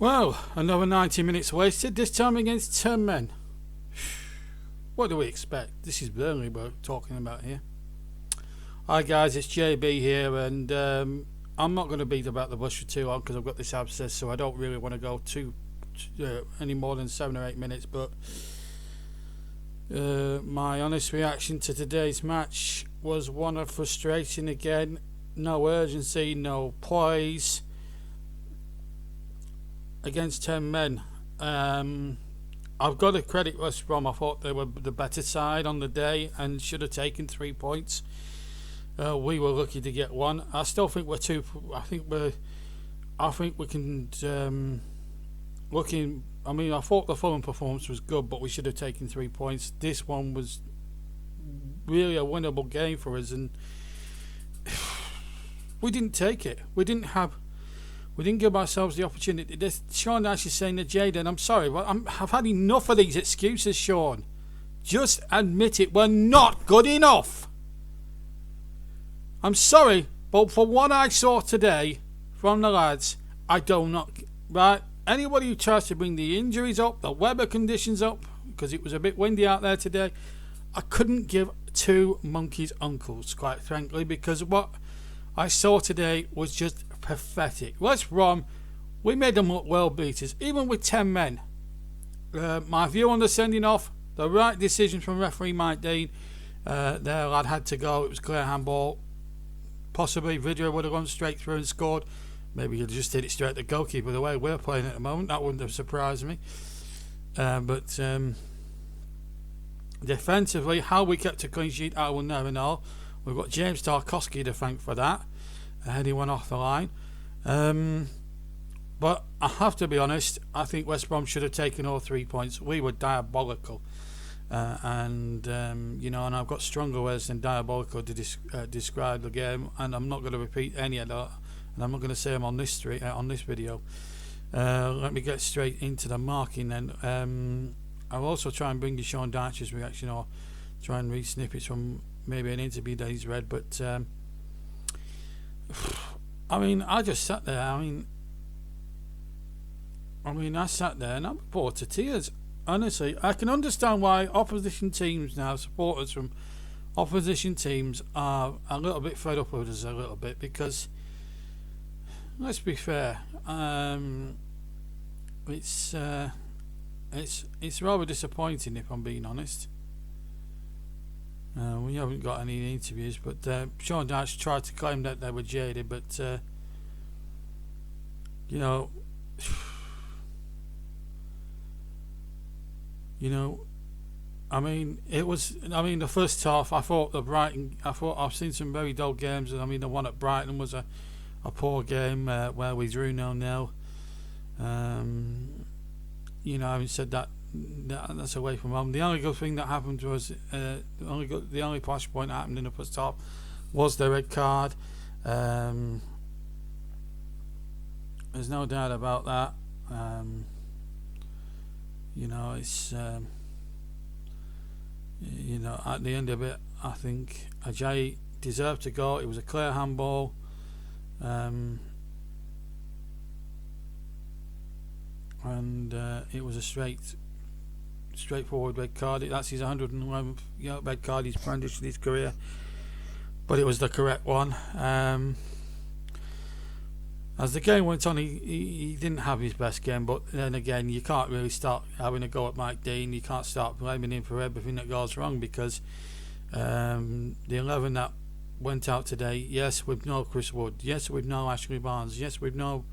Well, another 90 minutes wasted, this time against 10 men. What do we expect? This is Burnley we're talking about here. Hi guys, it's JB here, and I'm not going to beat about the bush for too long because I've got this abscess, so I don't really want to go any more than 7 or 8 minutes, but my honest reaction to today's match was one of frustration again. No urgency, no poise against 10 men. I've got to credit West Brom. I thought they were the better side on the day and should have taken 3 points. We were lucky to get one. I still think we're two. I think we can. Looking, I mean, I thought the Fulham performance was good, but we should have taken 3 points. This one was really a winnable game for us, and we didn't take it. We didn't give ourselves the opportunity. Sean Dyche is saying to Jayden, I'm sorry, but I've had enough of these excuses, Sean. Just admit it. We're not good enough. I'm sorry, but for what I saw today from the lads, I do not. Right? Anybody who tries to bring the injuries up, the weather conditions up, because it was a bit windy out there today, I couldn't give two monkeys' uncles, quite frankly, because what I saw today was just pathetic. West Brom, we made them look well beaters, even with 10 men. My view on the sending off, the right decision from referee Mike Dean. Their lad had to go. It was clear handball. Possibly Vidra would have gone straight through and scored. Maybe he'd just hit it straight at the goalkeeper the way we're playing at the moment. That wouldn't have surprised me. But defensively, how we kept a clean sheet, I will never know. We've got James Tarkowski to thank for that. He went off the line. But I have to be honest, I think West Brom should have taken all 3 points. We were diabolical. And I've got stronger words than diabolical to describe the game, and I'm not going to repeat any of that, and I'm not going to say them on this video. Let me get straight into the marking then. I'll also try and bring you Sean Dyche's reaction, or try and read snippets from maybe an interview that he's read, but I just sat there. I sat there and I'm bored to tears. Honestly, I can understand why opposition teams now, supporters from opposition teams, are a little bit fed up with us a little bit, because let's be fair, it's rather disappointing, if I'm being honest. We haven't got any interviews, but Sean Dyche tried to claim that they were jaded, but the first half, I thought I've seen some very dull games, and the one at Brighton was a poor game where we drew 0-0. Having said that, that's away from home. The only good thing that happened was the only flash point that happened in the first half was the red card. There's no doubt about that. At the end of it, I think Ajayi deserved to go. It was a clear handball. And it was a straightforward red card. That's his 111th red card he's brandished in his career, but it was the correct one. As the game went on, he didn't have his best game, but then again, you can't really start having a go at Mike Dean. You can't start blaming him for everything that goes wrong, because the 11 that went out today, yes, with no Chris Wood, yes, with no Ashley Barnes, yes, with no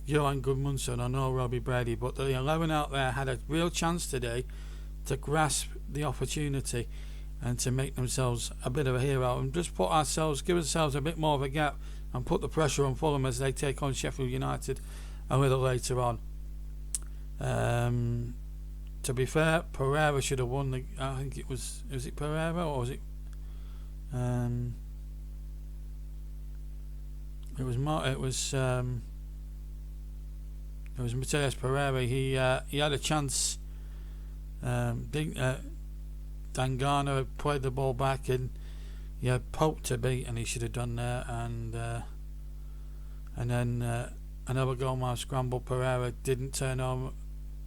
Johan Gudmundsson or no Robbie Brady, but the 11 out there had a real chance today to grasp the opportunity and to make themselves a bit of a hero, and just give ourselves a bit more of a gap and put the pressure on Fulham as they take on Sheffield United a little later on. To be fair, Pereira should have won. I think it was it Pereira, or was it? It was Mateus Pereira. He had a chance. Dangana played the ball back, and he had Pope to beat, and he should have done there. And then another goal by Scramble Pereira didn't turn on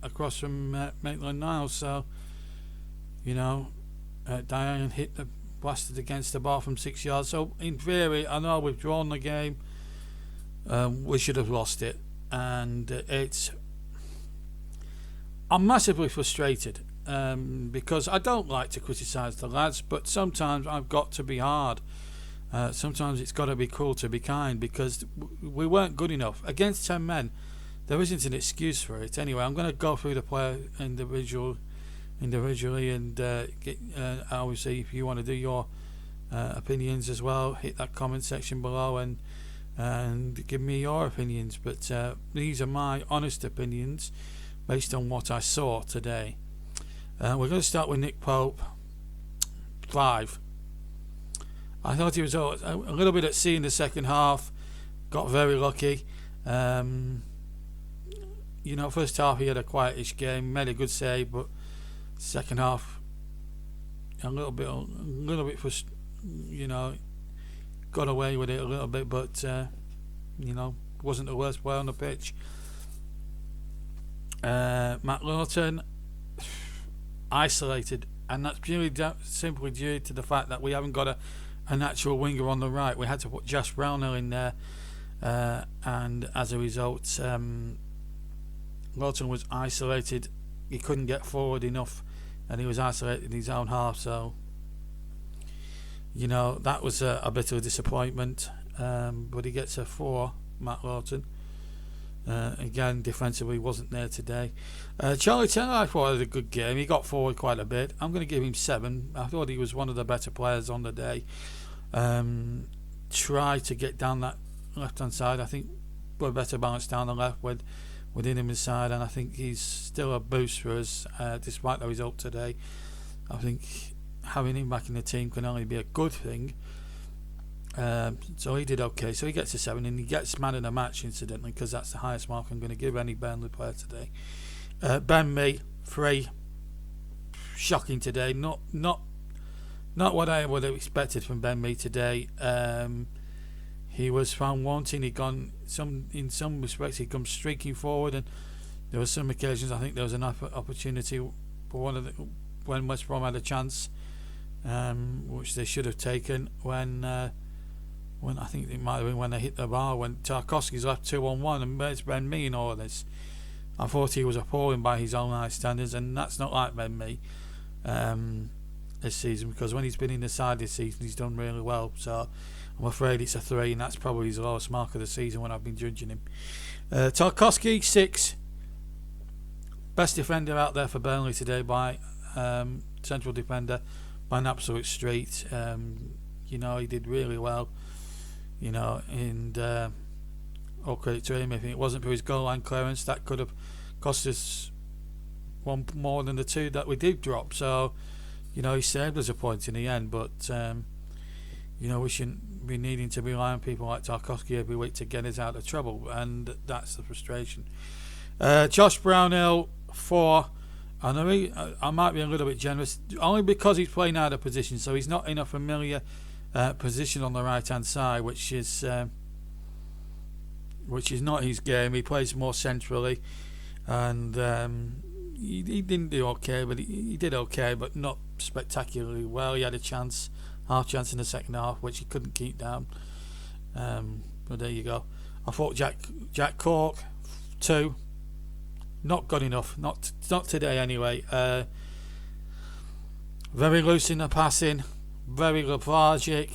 across from Maitland-Niles. So, Diane hit the blasted against the bar from 6 yards. So in theory, I know we've drawn the game. We should have lost it, and I'm massively frustrated because I don't like to criticise the lads, but sometimes I've got to be hard. Sometimes it's got to be cruel to be kind, because we weren't good enough against 10 men. There isn't an excuse for it. Anyway, I'm going to go through the player individually, and obviously if you want to do your opinions as well, hit that comment section below and give me your opinions. But these are my honest opinions based on what I saw today. We're going to start with Nick Pope. 5. I thought he was a little bit at sea in the second half. Got very lucky. First half he had a quietish game, made a good save, but second half a little bit got away with it a little bit, but wasn't the worst player on the pitch. Matt Lawton, isolated, and that's purely simply due to the fact that we haven't got a natural winger on the right. We had to put Josh Brownhill in there, and as a result, Lawton was isolated. He couldn't get forward enough, and he was isolated in his own half. So, that was a bit of a disappointment. But he gets a 4, Matt Lawton. Again, defensively wasn't there today. Charlie Taylor, I thought had a good game. He got forward quite a bit. I'm going to give him 7. I thought he was one of the better players on the day. Tried to get down that left-hand side. I think we're better balanced down the left within him inside, and I think he's still a boost for us despite the result today. I think having him back in the team can only be a good thing. So he did okay. So he gets a 7, and he gets man of the match, incidentally, because that's the highest mark I'm going to give any Burnley player today. Ben Mee, 3. Shocking today. Not what I would have expected from Ben Mee today. He was found wanting. In some respects, he comes streaking forward, and there were some occasions I think there was an opportunity for when West Brom had a chance, which they should have taken when I think it might have been when they hit the bar, when Tarkowski's left 2-on-1, and where's Ben Mee in all of this? I thought he was appalling by his own high standards, and that's not like Ben Mee this season, because when he's been in the side this season he's done really well. So I'm afraid it's a 3, and that's probably his lowest mark of the season when I've been judging him. Tarkowski, 6. Best defender out there for Burnley today by central defender by an absolute street. He did really well. And all credit to him. If it wasn't for his goal line clearance, that could have cost us one more than the 2 that we did drop. So, he saved us a point in the end. But we shouldn't be needing to rely on people like Tarkowski every week to get us out of trouble, and that's the frustration. Josh Brownhill, 4. I might be a little bit generous, only because he's playing out of position, so he's not in a familiar position on the right hand side, which is not his game. He plays more centrally, and he didn't do okay, but he did okay, but not spectacularly well. He had a half chance in the second half, which he couldn't keep down. But there you go. I thought Jack Cork, 2. Not good enough. Not today anyway. Very loose in the passing. Very lethargic.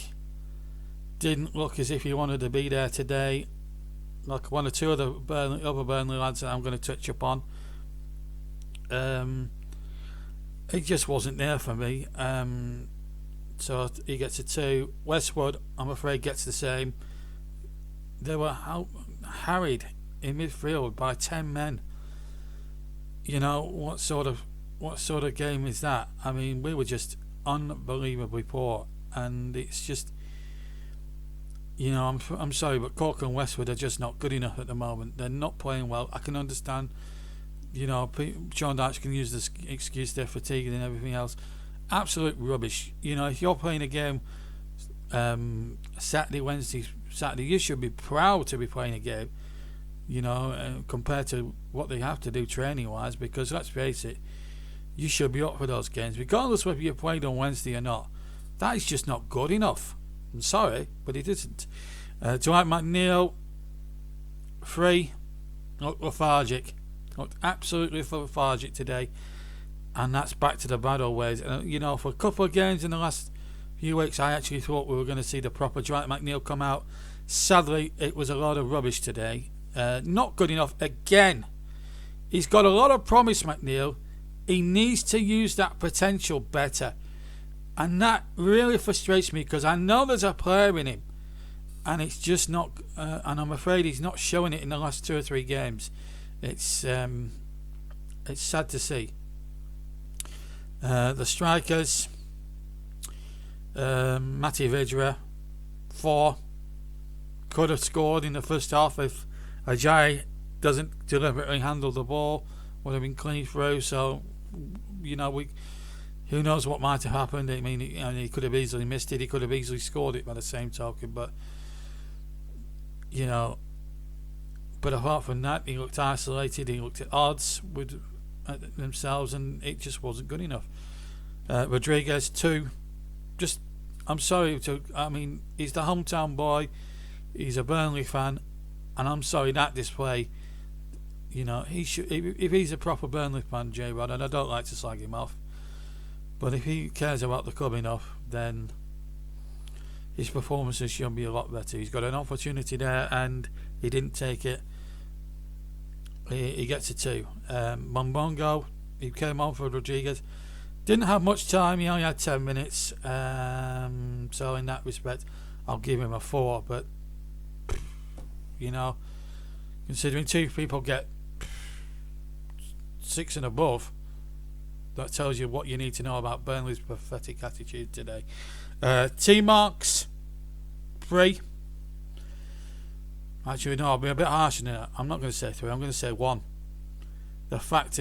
Didn't look as if he wanted to be there today. Like one or two of the other Burnley lads that I'm going to touch upon. It just wasn't there for me. So he gets a 2. Westwood, I'm afraid, gets the same. They were harried in midfield by 10 men. What sort of game is that? I mean, we were just unbelievably poor, and it's just, I'm sorry, but Cork and Westwood are just not good enough at the moment. They're not playing well. I can understand, Sean Dyche can use this excuse they're fatigued and everything else. Absolute rubbish. If you're playing a game Saturday, you should be proud to be playing a game compared to what they have to do training-wise, because let's face it, you should be up for those games, regardless whether you played on Wednesday or not. That is just not good enough. I'm sorry, but it isn't. Dwight McNeil, 3, looked lethargic. Looked absolutely lethargic today. And that's back to the bad old ways. For a couple of games in the last few weeks, I actually thought we were going to see the proper Dwight McNeil come out. Sadly, it was a lot of rubbish today. Not good enough again. He's got a lot of promise, McNeil. He needs to use that potential better. And that really frustrates me, because I know there's a player in him. And it's just not... and I'm afraid he's not showing it in the last 2 or 3 games. It's sad to see. The strikers, Matty Vidra, 4, could have scored in the first half if Ajayi doesn't deliberately handle the ball, would have been clean through. So, who knows what might have happened. I mean, he could have easily missed it, he could have easily scored it by the same token, but apart from that, he looked isolated, he looked at odds with themselves, and it just wasn't good enough. Rodriguez, 2. I'm sorry he's the hometown boy, he's a Burnley fan, and I'm sorry, that display, he should, if he's a proper Burnley fan, J-Rod, and I don't like to slag him off, but if he cares about the club enough, then his performances should be a lot better. He's got an opportunity there and he didn't take it. He gets a 2. Mombongo, he came on for Rodriguez. Didn't have much time, he only had 10 minutes. So in that respect, I'll give him a 4. But, considering 2 people get 6 and above, that tells you what you need to know about Burnley's pathetic attitude today. T-Marks, 3. Actually, no, I'll be a bit harsh in it. I'm not going to say 3, I'm going to say 1. The fact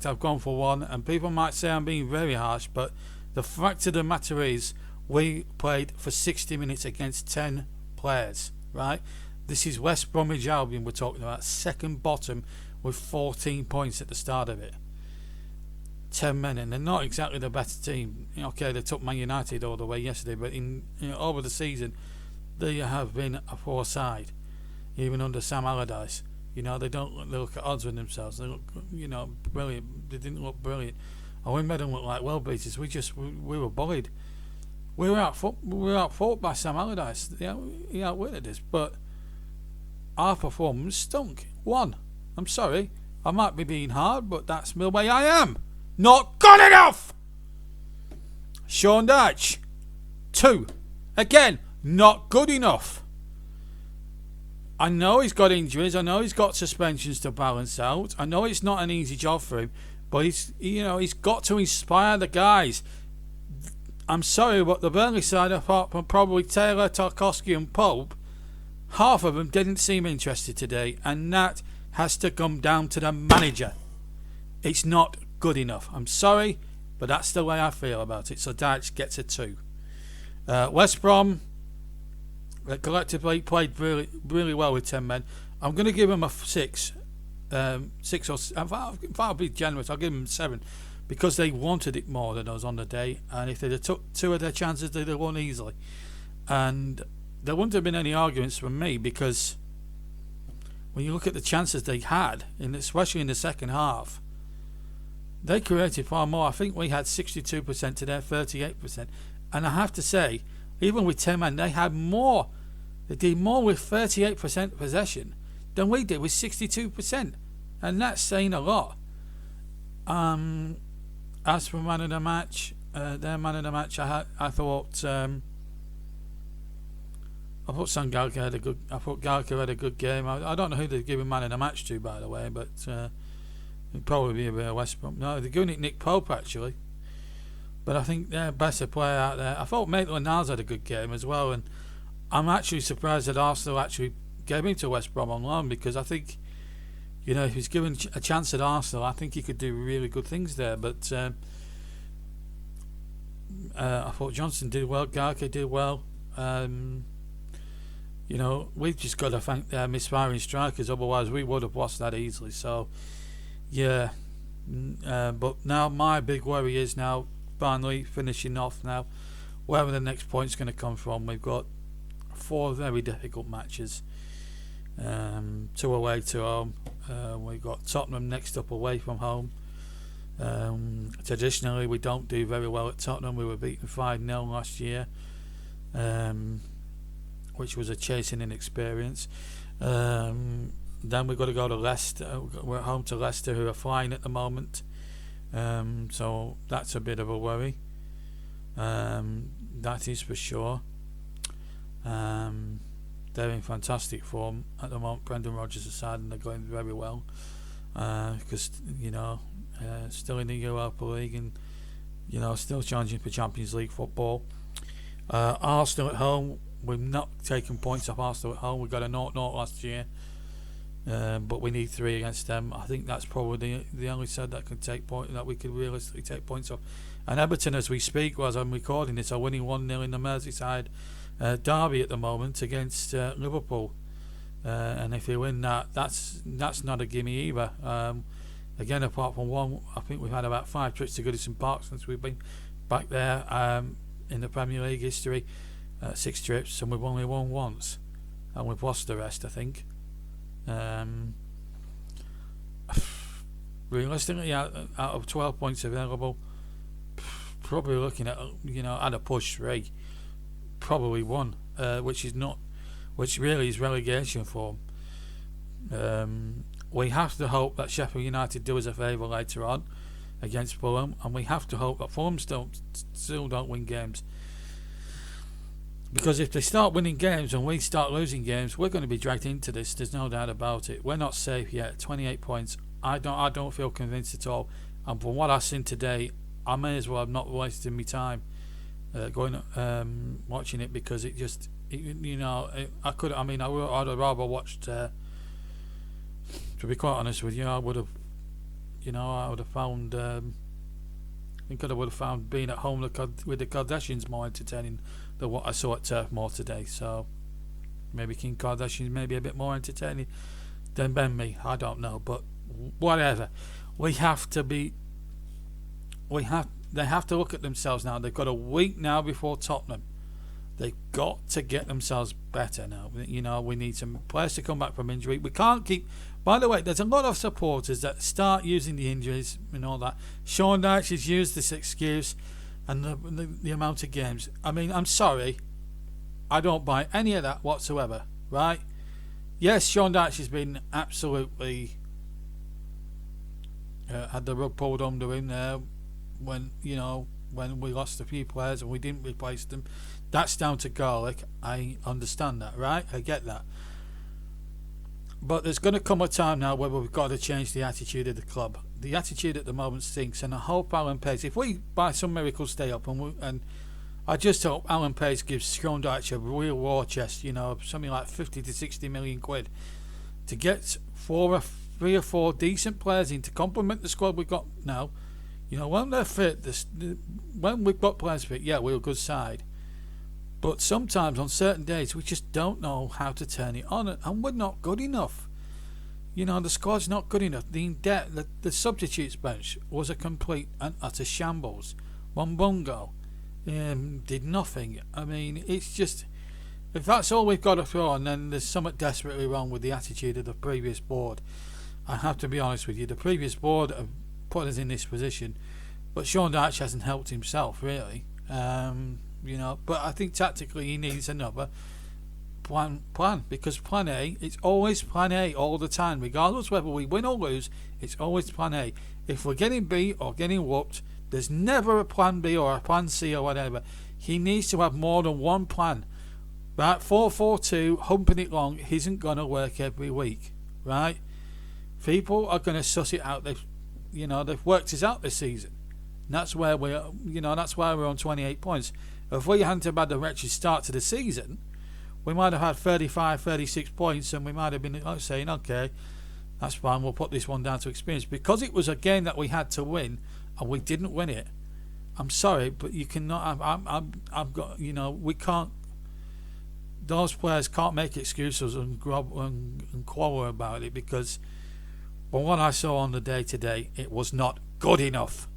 I've gone for 1, and people might say I'm being very harsh, but the fact of the matter is, we played for 60 minutes against 10 players, right? This is West Bromwich Albion we're talking about, second bottom with 14 points at the start of it. 10 men, and they're not exactly the better team. Okay, they took Man United all the way yesterday, but over the season, they have been a poor side. Even under Sam Allardyce, they look at odds with themselves. They look, brilliant. They didn't look brilliant. And we made them look like well beaters. We were bullied. We were outfought by Sam Allardyce. He outwitted us, but our performance stunk. 1. I'm sorry, I might be being hard, but that's the way I am. Not good enough. Sean Dyche, 2. Again, not good enough. I know he's got injuries. I know he's got suspensions to balance out. I know it's not an easy job for him, but he's got to inspire the guys. I'm sorry, but the Burnley side, apart from probably Taylor, Tarkowski and Pope, half of them didn't seem interested today, and that has to come down to the manager. It's not good enough. I'm sorry, but that's the way I feel about it. So Dyche gets a 2. West Brom collectively played really, really well with 10 men. I'm going to give them a 6. 6 or if I'll be generous, I'll give them 7, because they wanted it more than us on the day, and if they'd have took 2 of their chances, they'd have won easily. And there wouldn't have been any arguments from me, because when you look at the chances they had, especially in the second half, they created far more. I think we had 62% to their 38%. And I have to say, even with 10 men, they had more. They did more with 38% possession than we did with 62%. And that's saying a lot. As for man of the match, their man of the match, I thought Sangalka had a good. I thought Galka had a good game. I don't know who they're giving man of the match to, by the way, but it'd probably be a bit of West Brom. No, they're giving it Nick Pope actually. But I think they're better player out there. I thought Maitland-Niles had a good game as well, and I'm actually surprised that Arsenal actually gave him to West Brom on loan, because I think, if he's given a chance at Arsenal, I think he could do really good things there. But I thought Johnson did well, Garke did well. we've just got to thank their misfiring strikers, otherwise we would have lost that easily. So, yeah. But now my big worry is now, finally finishing off now, where the next point's going to come from. We've got 4 very difficult matches. 2 away, 2 home. We've got Tottenham next up away from home. Traditionally, we don't do very well at Tottenham. We were beaten 5-0 last year, which was a chasing inexperience. Then we've got to go to Leicester. We're at home to Leicester, who are flying at the moment. So that's a bit of a worry. That is for sure. They're in fantastic form at the moment. Brendan Rodgers' side, and they're going very well. Because, still in the Europa League and, still challenging for Champions League football. Arsenal at home, we've not taken points off Arsenal at home. We got a 0-0 last year. But we need 3 against them. I think that's probably the only side that can take point, that we could realistically take points off. And Everton, as we speak, as I'm recording this, are winning 1-0 in the Merseyside derby at the moment against Liverpool. And if they win that, that's not a gimme either. Again, apart from one, I think we've had about 5 trips to Goodison Park since we've been back there in the Premier League history. 6 trips, and we've only won once, and we've lost the rest, I think. Realistically, out of 12 points available, probably looking at at a push 3, probably 1, which really is relegation form. We have to hope that Sheffield United do us a favour later on against Fulham, and we have to hope that Fulham still don't win games. Because if they start winning games and we start losing games, we're going to be dragged into this. There's no doubt about it. We're not safe yet. 28 points. I don't feel convinced at all. And from what I've seen today, I may as well have not wasted my time watching it, because it just, I could. I mean, I'd have rather watched. To be quite honest with you, I would have. I would have found. I think I would have found being at home with the Kardashians more entertaining than what I saw at Turf Moor today. So maybe Kim Kardashian may be a bit more entertaining than Ben Me. I don't know, but whatever. They have to look at themselves now. They've got a week now before Tottenham. They've got to get themselves better now. We need some players to come back from injury. We can't keep. By the way, there's a lot of supporters that start using the injuries and all that. Sean Dyche has used this excuse and the amount of games. I mean, I'm sorry. I don't buy any of that whatsoever, right? Yes, Sean Dyche has been absolutely had the rug pulled under him there when we lost a few players and we didn't replace them. That's down to garlic. I understand that, right? I get that. But there's going to come a time now where we've got to change the attitude of the club. The attitude at the moment stinks, and I hope Alan Pace, if we by some miracle stay up, and I just hope Alan Pace gives Sean Dyche a real war chest, something like 50 to 60 million quid to get 3 or 4 decent players in to complement the squad we've got now. When they're fit, when we've got players fit, yeah, we're a good side. But sometimes on certain days we just don't know how to turn it on, and we're not good enough. The squad's not good enough. The substitutes bench was a complete and utter shambles. Mbongo did nothing. I mean, it's just, if that's all we've got to throw on, then there's something desperately wrong with the attitude of the previous board. I have to be honest with you. The previous board have put us in this position, but Sean Dyche hasn't helped himself really. But I think tactically he needs another plan, because plan A, it's always plan A all the time, regardless whether we win or lose. It's always plan A. If we're getting B or getting whooped, there's never a plan B or a plan C or whatever. He needs to have more than one plan. Right, 4-4-2, humping it long, isn't going to work every week, right? People are going to suss it out. They've worked us out this season. And that's where we're on 28 points. If we hadn't have had the wretched start to the season, we might have had 35, 36 points, and we might have been saying, okay, that's fine, we'll put this one down to experience. Because it was a game that we had to win, and we didn't win it. I'm sorry, but you cannot. I've got. We can't. those players can't make excuses and quarrel about it, because from what I saw on the day today, it was not good enough.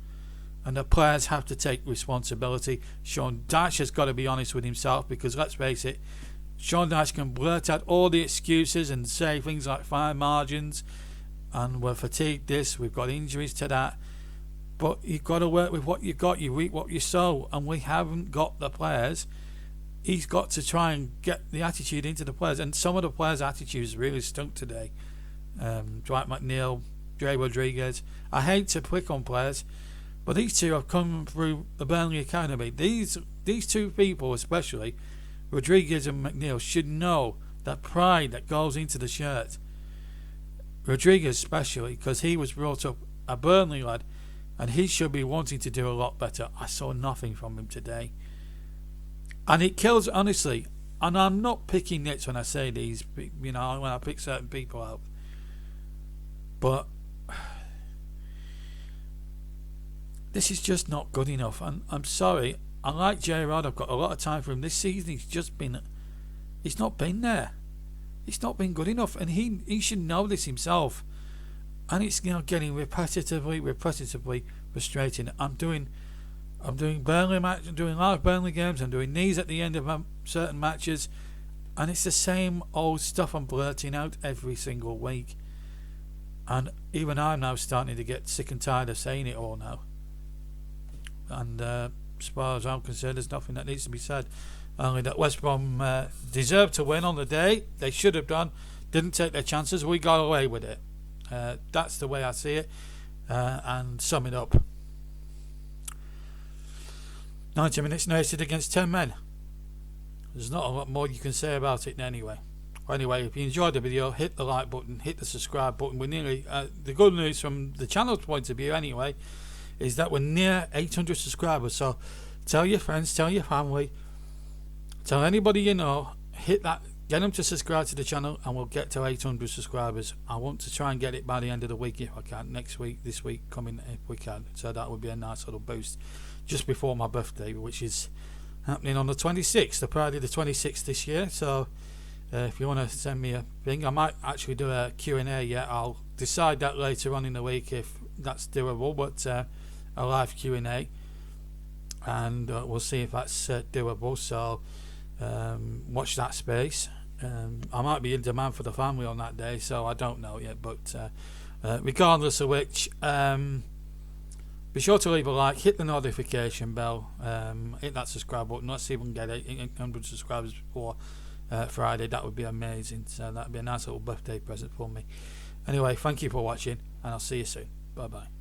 And the players have to take responsibility. Sean Dyche has got to be honest with himself, because let's face it, Sean Dyche can blurt out all the excuses and say things like fine margins and we're fatigued this, we've got injuries to that. But you've got to work with what you've got. You reap what you sow, and we haven't got the players. He's got to try and get the attitude into the players, and some of the players' attitudes really stunk today. Dwight McNeil, Jay Rodriguez. I hate to pick on players, but these two have come through the Burnley Academy. These two people especially, Rodriguez and McNeil, should know that pride that goes into the shirt. Rodriguez especially, because he was brought up a Burnley lad, and he should be wanting to do a lot better. I saw nothing from him today. And it kills, honestly, and I'm not picking nits when I say these, when I pick certain people out. But this is just not good enough. And I'm sorry, I like J Rod, I've got a lot of time for him. This season he's not been there. It's not been good enough, and he should know this himself. And it's getting repetitively frustrating. I'm doing Burnley match, I'm doing live Burnley games, I'm doing these at the end of certain matches, and it's the same old stuff I'm blurting out every single week. And even I'm now starting to get sick and tired of saying it all now. And as far as I'm concerned, there's nothing that needs to be said. Only that West Brom deserved to win on the day. They should have done. Didn't take their chances. We got away with it. That's the way I see it. And sum it up. 90 minutes nasted against 10 men. There's not a lot more you can say about it anyway. Anyway, if you enjoyed the video, hit the like button, hit the subscribe button. We're nearly, the good news from the channel's point of view anyway, is that we're near 800 subscribers. So tell your friends, tell your family, tell anybody you know, hit that, get them to subscribe to the channel, and we'll get to 800 subscribers. I want to try and get it by the end of the week if I can. Next week, this week coming if we can. So that would be a nice little boost just before my birthday, which is happening on the 26th, the Friday the 26th this year. So if you want to send me a thing, I might actually do a Q&A yet. I'll decide that later on in the week if that's doable, but a live Q&A, and we'll see if that's doable. So watch that space. I might be in demand for the family on that day, so I don't know yet, but regardless of which, be sure to leave a like, hit the notification bell, hit that subscribe button. Let's see if we can get 800 subscribers before Friday. That would be amazing. So that'd be a nice little birthday present for me. Anyway, thank you for watching, and I'll see you soon. Bye bye.